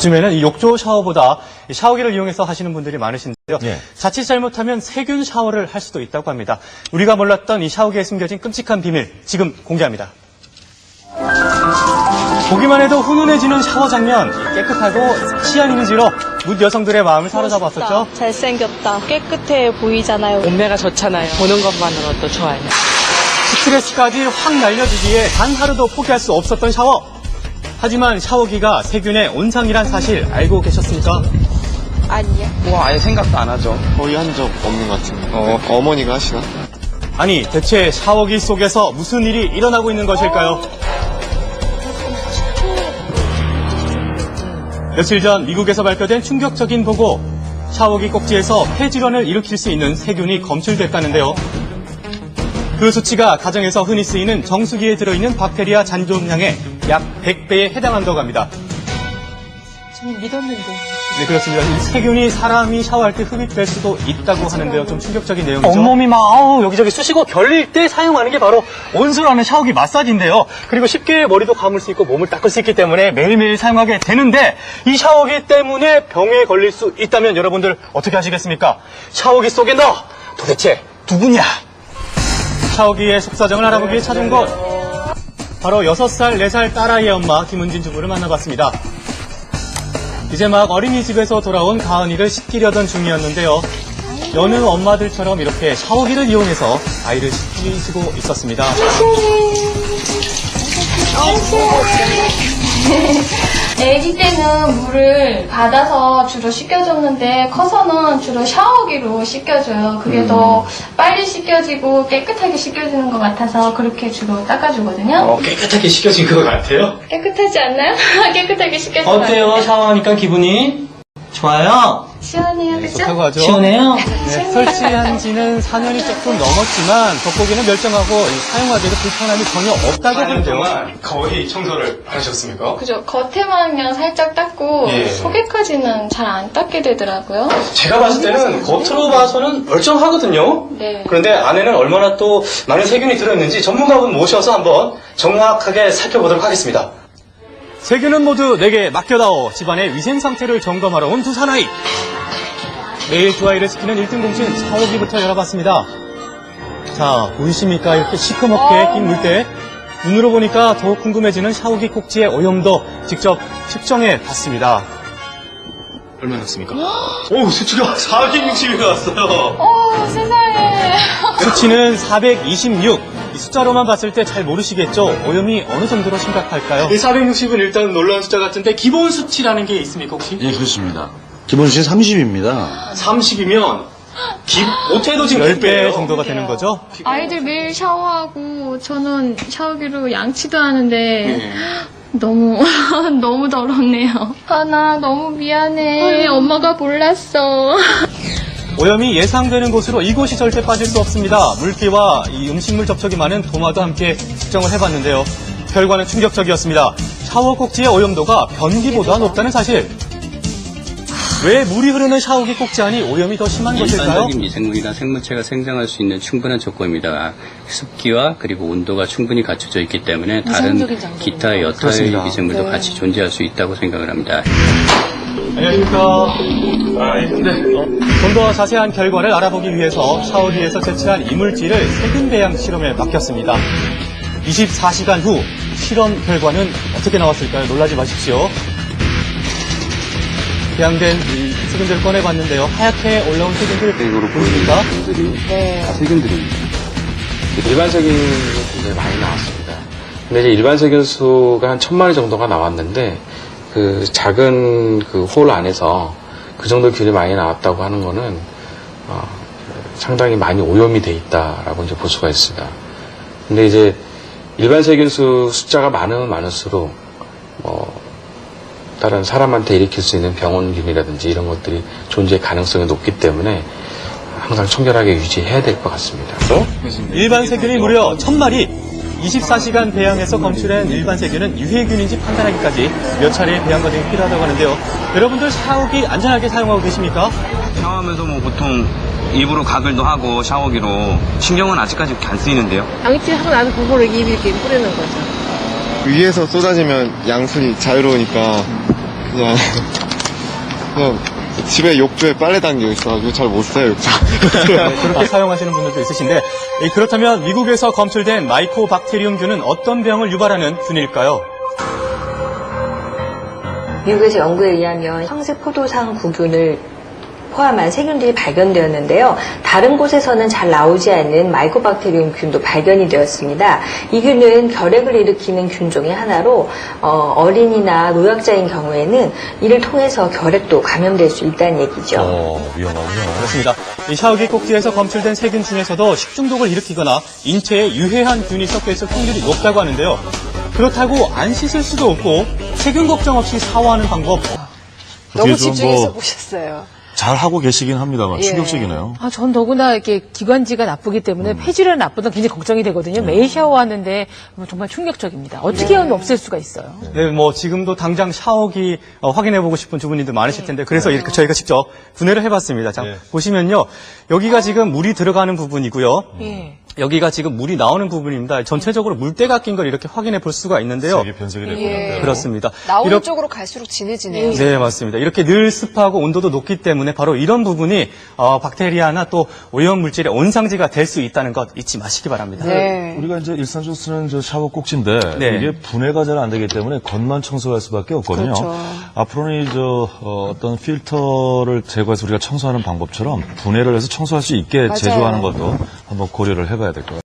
요즘에는 이 욕조 샤워보다 이 샤워기를 이용해서 하시는 분들이 많으신데요. 예. 자칫 잘못하면 세균 샤워를 할 수도 있다고 합니다. 우리가 몰랐던 이 샤워기에 숨겨진 끔찍한 비밀, 지금 공개합니다. 보기만 해도 훈훈해지는 샤워 장면, 깨끗하고 치안 이미지로 묻 여성들의 마음을 사로잡았었죠. 잘생겼다. 깨끗해 보이잖아요. 몸매가 좋잖아요. 보는 것만으로도 좋아요. 스트레스까지 확 날려주기에 단 하루도 포기할 수 없었던 샤워. 하지만 샤워기가 세균의 온상이란 사실 알고 계셨습니까? 아니요. 뭐 아예 생각도 안 하죠. 거의 한 적 없는 것 같은데. 어머니가 하시나? 아니, 대체 샤워기 속에서 무슨 일이 일어나고 있는 것일까요? 며칠 전 미국에서 발표된 충격적인 보고, 샤워기 꼭지에서 폐질환을 일으킬 수 있는 세균이 검출됐다는데요. 그 수치가 가정에서 흔히 쓰이는 정수기에 들어있는 박테리아 잔존량의 약 100배에 해당한다고 합니다. 저는 믿었는데. 네, 그렇습니다. 이 세균이 사람이 샤워할 때 흡입될 수도 있다고 하는데요. 좀 충격적인 내용이죠. 온몸이 막 여기저기 쑤시고 결릴 때 사용하는 게 바로 온수라는 샤워기 마사지인데요. 그리고 쉽게 머리도 감을 수 있고 몸을 닦을 수 있기 때문에 매일매일 사용하게 되는데 이 샤워기 때문에 병에 걸릴 수 있다면 여러분들 어떻게 하시겠습니까? 샤워기 속에 너 도대체 누구냐? 샤워기의 속사정을 알아보기 위해 찾은 곳. 바로 6살, 4살 딸아이의 엄마 김은진 주부를 만나봤습니다. 이제 막 어린이집에서 돌아온 가은이를 씻기려던 중이었는데요. 여느 엄마들처럼 이렇게 샤워기를 이용해서 아이를 씻기시고 있었습니다. 애기 때는 물을 받아서 주로 씻겨줬는데 커서는 주로 샤워기로 씻겨줘요. 그게 더 빨리 씻겨지고 깨끗하게 씻겨지는 것 같아서 그렇게 주로 닦아주거든요. 깨끗하게 씻겨진 것 같아요. 깨끗하지 않나요? 깨끗하게 씻겨진 것 어때요? 같아요. 샤워하니까 기분이? 좋아요? 시원해요, 그죠? 좋다고 하죠. 시원해요? 네, 설치한 지는 4년이 조금 넘었지만 겉보기는 멀쩡하고 사용하기에도 불편함이 전혀 없다고 하는데요. 거의 청소를 안 하셨습니까? 그죠? 겉에만 그냥 살짝 닦고 예. 속에까지는 잘 안 닦게 되더라고요. 제가 봤을 때는 겉으로 봐서는 멀쩡하거든요. 네. 그런데 안에는 얼마나 또 많은 세균이 들어있는지 전문가분 모셔서 한번 정확하게 살펴보도록 하겠습니다. 세균은 모두 내게 맡겨다오. 집안의 위생 상태를 점검하러 온 두 사나이. 매일 두 아이를 지키는 1등 공신 샤워기부터 열어봤습니다. 자, 보이십니까? 이렇게 시커멓게 낀 물때. 눈으로 보니까 더욱 궁금해지는 샤워기 꼭지의 오염도 직접 측정해 봤습니다. 얼마나 났습니까? 오, 수치가 460이 나왔어요. 세상에. 수치는 426. 이 숫자로만 봤을 때 잘 모르시겠죠? 오염이 어느 정도로 심각할까요? 이 460은 일단 놀라운 숫자 같은데 기본 수치라는 게 있습니까 혹시? 예, 그렇습니다. 기본 수치 30입니다. 30이면 못해도 지금 10배 정도가 되는 거죠? 아이들 매일 샤워하고 저는 샤워기로 양치도 하는데 네. 너무 너무 더럽네요. 하나 너무 미안해. 엄마가 몰랐어. 오염이 예상되는 곳으로 이곳이 절대 빠질 수 없습니다. 물기와 이 음식물 접촉이 많은 도마도 함께 측정을 해봤는데요. 결과는 충격적이었습니다. 샤워 꼭지의 오염도가 변기보다 높다는 사실. 왜 물이 흐르는 샤워기 꼭지 안이 오염이 더 심한 것일까요? 일반적인 미생물이나 생물체가 생장할 수 있는 충분한 조건입니다. 습기와 그리고 온도가 충분히 갖춰져 있기 때문에 다른 기타 여타의 그렇습니다. 미생물도 같이 존재할 수 있다고 생각을 합니다. 안녕하십니까. 좀 더 자세한 결과를 알아보기 위해서 샤워기에서 채취한 이물질을 세균 배양 실험에 맡겼습니다. 24시간 후 실험 결과는 어떻게 나왔을까요? 놀라지 마십시오. 배양된 이 세균들을 꺼내봤는데요. 하얗게 올라온 세균들 보입니까? 네. 다 세균들입니다. 일반 세균이 굉장히 많이 나왔습니다. 근데 이제 일반 세균 수가 한 1000마리 정도가 나왔는데 그 작은 그 홀 안에서 그 정도 균이 많이 나왔다고 하는 거는 상당히 많이 오염이 돼 있다라고 이제 볼 수가 있습니다. 근데 이제 일반 세균수 숫자가 많으면 많을수록 다른 사람한테 일으킬 수 있는 병원균이라든지 이런 것들이 존재 가능성이 높기 때문에 항상 청결하게 유지해야 될 것 같습니다. 일반 세균이 무려 1000마리. 24시간 배양해서 검출한 일반 세균은 유해균인지 판단하기까지 몇 차례의 배양 과정이 필요하다고 하는데요. 여러분들 샤워기 안전하게 사용하고 계십니까? 샤워하면서 뭐 보통 일부러 가글도 하고 샤워기로 신경은 아직까지 안 쓰이는데요. 양치하고 나서 그거를 입에 이렇게 뿌리는 거죠. 위에서 쏟아지면 양순이 자유로우니까 그냥 집에 욕조에 빨래 담겨 있어가지고 잘 못 써요, 욕조. 네, 그렇게 사용하시는 분들도 있으신데 그렇다면 미국에서 검출된 마이코박테리움균은 어떤 병을 유발하는 균일까요? 미국에서 연구에 의하면 황색포도상 구균을 포함한 세균들이 발견되었는데요. 다른 곳에서는 잘 나오지 않는 마이코박테리움 균도 발견이 되었습니다. 이 균은 결핵을 일으키는 균 중의 하나로 어린이나 노약자인 경우에는 이를 통해서 결핵도 감염될 수 있다는 얘기죠. 위험하군요. 그렇습니다. 이 샤워기 꼭지에서 검출된 세균 중에서도 식중독을 일으키거나 인체에 유해한 균이 섞여 있을 확률이 높다고 하는데요. 그렇다고 안 씻을 수도 없고 세균 걱정 없이 샤워하는 방법. 너무 집중해서 보셨어요. 잘 하고 계시긴 합니다만 충격적이네요. 전 더구나 이렇게 기관지가 나쁘기 때문에 폐질환 나쁘다 굉장히 걱정이 되거든요. 매일 샤워하는데 정말 충격적입니다. 어떻게 하면 없앨 수가 있어요? 네, 뭐 지금도 당장 샤워기 확인해보고 싶은 주부님들 많으실 텐데 그래서 이렇게 저희가 직접 분해를 해봤습니다. 자, 보시면요, 여기가 지금 물이 들어가는 부분이고요. 여기가 지금 물이 나오는 부분입니다. 전체적으로 물때가 낀 걸 이렇게 확인해 볼 수가 있는데요. 색이 변색이 되고 그렇습니다. 나오는 쪽으로 갈수록 진해지네요. 네, 맞습니다. 이렇게 늘 습하고 온도도 높기 때문에 바로 이런 부분이 박테리아나 또 오염 물질의 온상지가 될 수 있다는 것 잊지 마시기 바랍니다. 네. 우리가 이제 일상적으로 쓰는 저 샤워 꼭지인데 이게 분해가 잘 안 되기 때문에 겉만 청소할 수밖에 없거든요. 그렇죠. 앞으로는 어떤 필터를 제거해서 우리가 청소하는 방법처럼 분해를 해서 청소할 수 있게 제조하는 것도 한번 고려를 해봐야 될 것 같습니다.